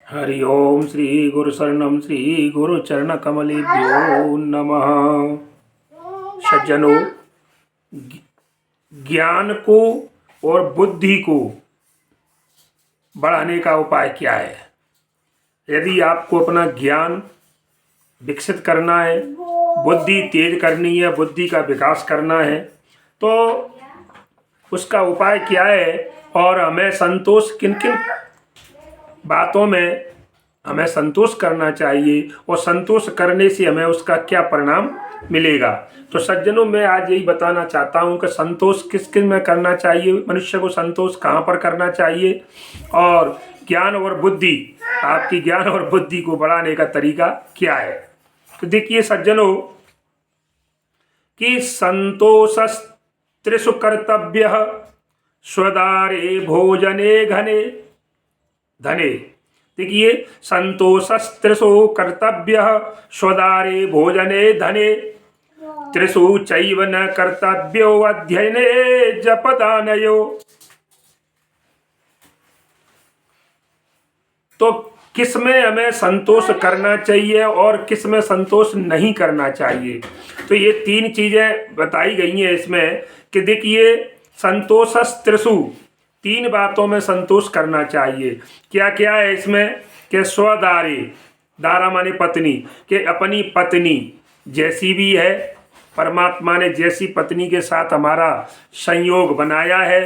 हरि ओम श्री गुरु शरणम श्री गुरु चरण कमलेभ्यो नमः। सज्जनों, ज्ञान को और बुद्धि को बढ़ाने का उपाय क्या है? यदि आपको अपना ज्ञान विकसित करना है, बुद्धि तेज करनी है, बुद्धि का विकास करना है, तो उसका उपाय क्या है और हमें संतोष किन किन बातों में हमें संतोष करना चाहिए और संतोष करने से हमें उसका क्या परिणाम मिलेगा। तो सज्जनों, मैं आज यही बताना चाहता हूं कि संतोष किस किस में करना चाहिए, मनुष्य को संतोष कहां पर करना चाहिए और ज्ञान और बुद्धि, आपकी ज्ञान और बुद्धि को बढ़ाने का तरीका क्या है। तो देखिए सज्जनों कि संतोष त्रिषु कर्तव्य स्वदारे भोजने घने धने। देखिए, संतोषस्त्रिषु कर्तव्य स्वदारे भोजने धने त्रिषु चैव न कर्तव्यो अध्ययने जपदानयो। तो किस में हमें संतोष करना चाहिए और किस में संतोष नहीं करना चाहिए, तो ये तीन चीजें बताई गई हैं इसमें कि देखिए, संतोषस्त्रिषु, तीन बातों में संतोष करना चाहिए। क्या क्या है इसमें कि स्वदारे, दारा माने पत्नी, कि अपनी पत्नी जैसी भी है, परमात्मा ने जैसी पत्नी के साथ हमारा संयोग बनाया है,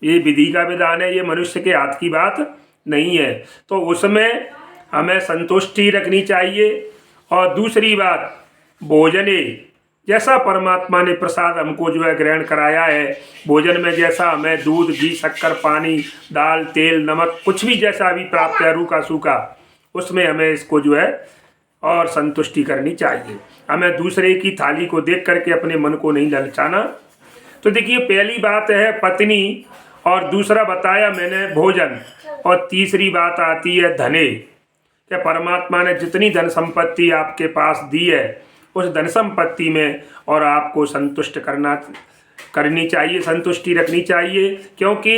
ये विधि का विधान है, ये मनुष्य के हाथ की बात नहीं है, तो उसमें हमें संतुष्टि रखनी चाहिए। और दूसरी बात, भोजने, जैसा परमात्मा ने प्रसाद हमको जो है ग्रहण कराया है, भोजन में जैसा हमें दूध घी शक्कर पानी दाल तेल नमक कुछ भी जैसा भी प्राप्त है रूखा सूखा, उसमें हमें इसको जो है और संतुष्टि करनी चाहिए। हमें दूसरे की थाली को देख करके अपने मन को नहीं ललचाना। तो देखिए, पहली बात है पत्नी, और दूसरा बताया मैंने भोजन, और तीसरी बात आती है धने, कि परमात्मा ने जितनी धन संपत्ति आपके पास दी है उस धन संपत्ति में और आपको संतुष्ट करनी चाहिए, संतुष्टि रखनी चाहिए। क्योंकि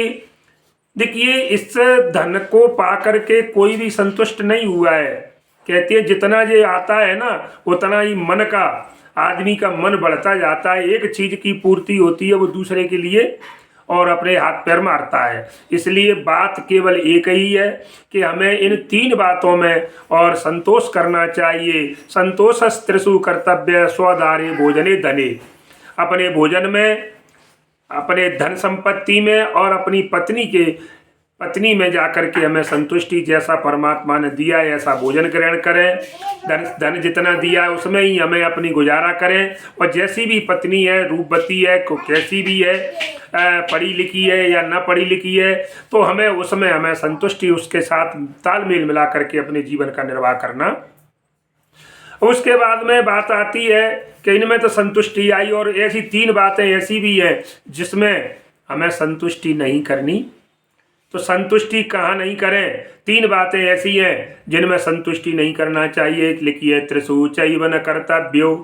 देखिए, इस धन को पा करके कोई भी संतुष्ट नहीं हुआ है। कहते हैं जितना ये आता है ना, उतना ही मन का, आदमी का मन बढ़ता जाता है। एक चीज की पूर्ति होती है, वो दूसरे के लिए और अपने हाथ पैर मारता है। इसलिए बात केवल एक ही है कि हमें इन तीन बातों में और संतोष करना चाहिए। संतोषस्त्रिषु कर्तव्य स्वदारे भोजने धने, अपने भोजन में, अपने धन संपत्ति में और अपनी पत्नी में जाकर के हमें संतुष्टि, जैसा परमात्मा ने दिया है ऐसा भोजन ग्रहण करें। धन जितना दिया है उसमें ही हमें अपनी गुजारा करें। और जैसी भी पत्नी है, रूपवती है, कैसी भी है, पढ़ी लिखी है या ना पढ़ी लिखी है, तो हमें उसमें हमें संतुष्टि, उसके साथ तालमेल मिला करके अपने जीवन का निर्वाह करना। उसके बाद में बात आती है कि इनमें तो संतुष्टि आई, और ऐसी तीन बातें ऐसी भी हैं जिसमें हमें संतुष्टि नहीं करनी। तो संतुष्टि कहाँ नहीं करें? तीन बातें ऐसी हैं जिनमें संतुष्टि नहीं करना चाहिए। लिखिए, त्रिषु चैव न कर्तव्यो,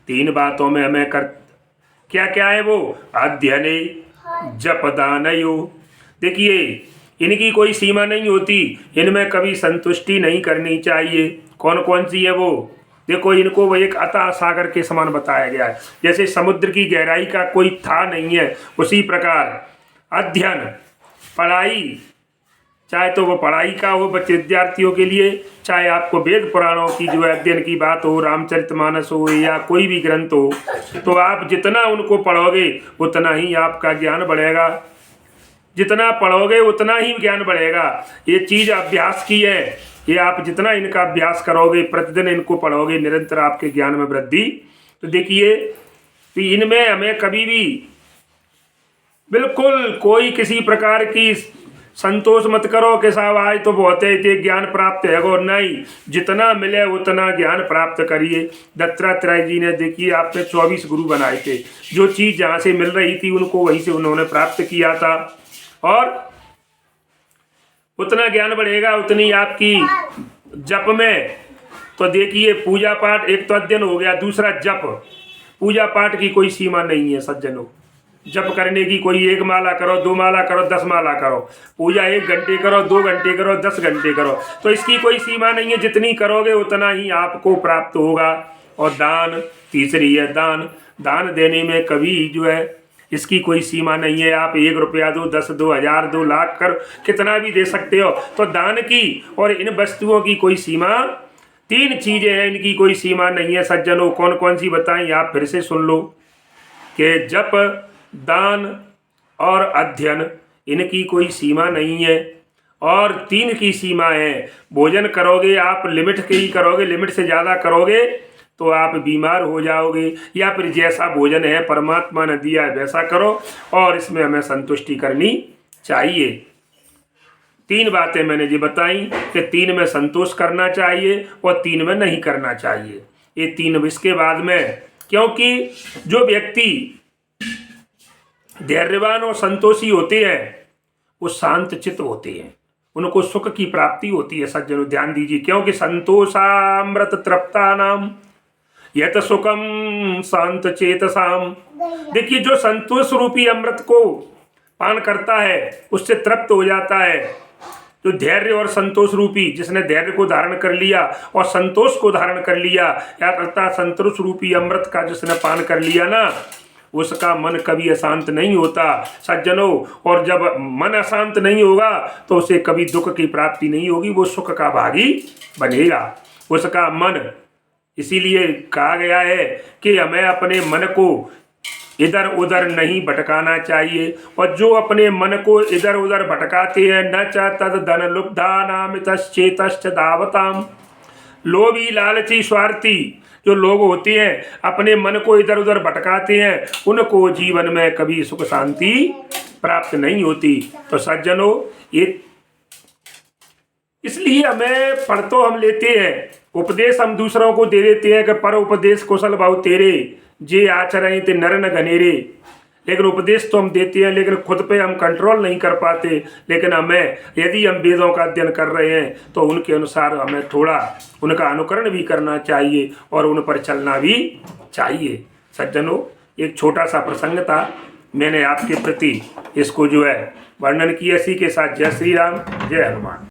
तीन बातों में हमें क्या क्या है वो? अध्ययने जपदानयो। देखिए, इनकी कोई सीमा नहीं होती, इनमें कभी संतुष्टि नहीं करनी चाहिए। कौन कौन सी है वो? देखो, इनको वो एक अथाह सागर के समान बताया गया है। जैसे समुद्र की गहराई का कोई था नहीं है, उसी प्रकार अध्ययन, पढ़ाई, चाहे तो वो पढ़ाई का हो बच्चे विद्यार्थियों के लिए, चाहे आपको वेद पुराणों की जो अध्ययन की बात हो, रामचरितमानस हो या कोई भी ग्रंथ हो, तो आप जितना उनको पढ़ोगे उतना ही आपका ज्ञान बढ़ेगा। जितना पढ़ोगे उतना ही ज्ञान बढ़ेगा। ये चीज़ अभ्यास की है, ये आप जितना इनका अभ्यास करोगे, प्रतिदिन इनको पढ़ोगे, निरंतर आपके ज्ञान में वृद्धि। तो देखिए, तो इनमें हमें कभी भी बिल्कुल कोई किसी प्रकार की संतोष मत करो कि साहब आज तो बहुत है ज्ञान प्राप्त है, और नहीं, जितना मिले उतना ज्ञान प्राप्त करिए। दत्तात्रेय जी ने देखिए, आपने 24 गुरु बनाए थे, जो चीज़ जहाँ से मिल रही थी उनको वहीं से उन्होंने प्राप्त किया था, और उतना ज्ञान बढ़ेगा उतनी आपकी जप में। तो देखिए, पूजा पाठ एक तो अध्ययन हो गया, दूसरा जप। पूजा पाठ की कोई सीमा नहीं है सज्जनों, जप करने की कोई 1 माला करो, 2 माला करो, 10 माला करो, पूजा 1 घंटे करो, 2 घंटे करो, 10 घंटे करो, तो इसकी कोई सीमा नहीं है। जितनी करोगे उतना ही आपको प्राप्त होगा। और दान तीसरी है, दान। दान देने में कभी जो है इसकी कोई सीमा नहीं है। आप 1 रुपया दो, 10 दो, 1000 दो, लाख कर, कितना भी दे सकते हो। तो दान की और इन वस्तुओं की कोई सीमा, 3 चीजें हैं, इनकी कोई सीमा नहीं है सज्जनों। कौन कौन सी बताएं, आप फिर से सुन लो कि जप, दान और अध्ययन, इनकी कोई सीमा नहीं है। और 3 की सीमा है। भोजन करोगे आप लिमिट के ही करोगे, लिमिट से ज़्यादा करोगे तो आप बीमार हो जाओगे। या फिर जैसा भोजन है परमात्मा ने दिया है वैसा करो, और इसमें हमें संतुष्टि करनी चाहिए। 3 बातें मैंने ये बताई कि 3 में संतोष करना चाहिए और 3 में नहीं करना चाहिए। ये 3 इसके बाद में, क्योंकि जो व्यक्ति धैर्यवान और संतोषी होते हैं वो शांत चित्त होते हैं, उनको सुख की प्राप्ति होती है। सज्जनों ध्यान दीजिए, क्योंकि संतोषामृत तृप्ता नाम यत सुखम शांत चेतसाम। देखिए, जो संतोष रूपी अमृत को पान करता है उससे तृप्त हो जाता है। जो धैर्य और संतोष रूपी, जिसने धैर्य को धारण कर लिया और संतोष को धारण कर लिया, या अर्थात संतोष रूपी अमृत का जिसने पान कर लिया ना, उसका मन कभी अशांत नहीं होता सज्जनों। और जब मन अशांत नहीं होगा तो उसे कभी दुख की प्राप्ति नहीं होगी, वो सुख का भागी बनेगा उसका मन। इसीलिए कहा गया है कि हमें अपने मन को इधर उधर नहीं भटकाना चाहिए। और जो अपने मन को इधर उधर भटकाते हैं, न च तद धन लुब्धा नामितश्चेतश्च धावताम। लोभी लालची स्वार्थी जो लोग होते हैं, अपने मन को इधर उधर भटकाते हैं, उनको जीवन में कभी सुख शांति प्राप्त नहीं होती। तो सज्जनों, ये इसलिए हमें पढ़ तो हम लेते हैं, उपदेश हम दूसरों को दे देते हैं कि पर उपदेश कुशल बहु तेरे, जे आचरण ते नर न घनेरे। लेकिन उपदेश तो हम देते हैं, लेकिन खुद पे हम कंट्रोल नहीं कर पाते। लेकिन हमें, यदि हम वेदों का अध्ययन कर रहे हैं तो उनके अनुसार हमें थोड़ा उनका अनुकरण भी करना चाहिए और उन पर चलना भी चाहिए। सज्जनों, एक छोटा सा प्रसंग था, मैंने आपके प्रति इसको जो है वर्णन किया। इसी के साथ जय श्री राम, जय हनुमान।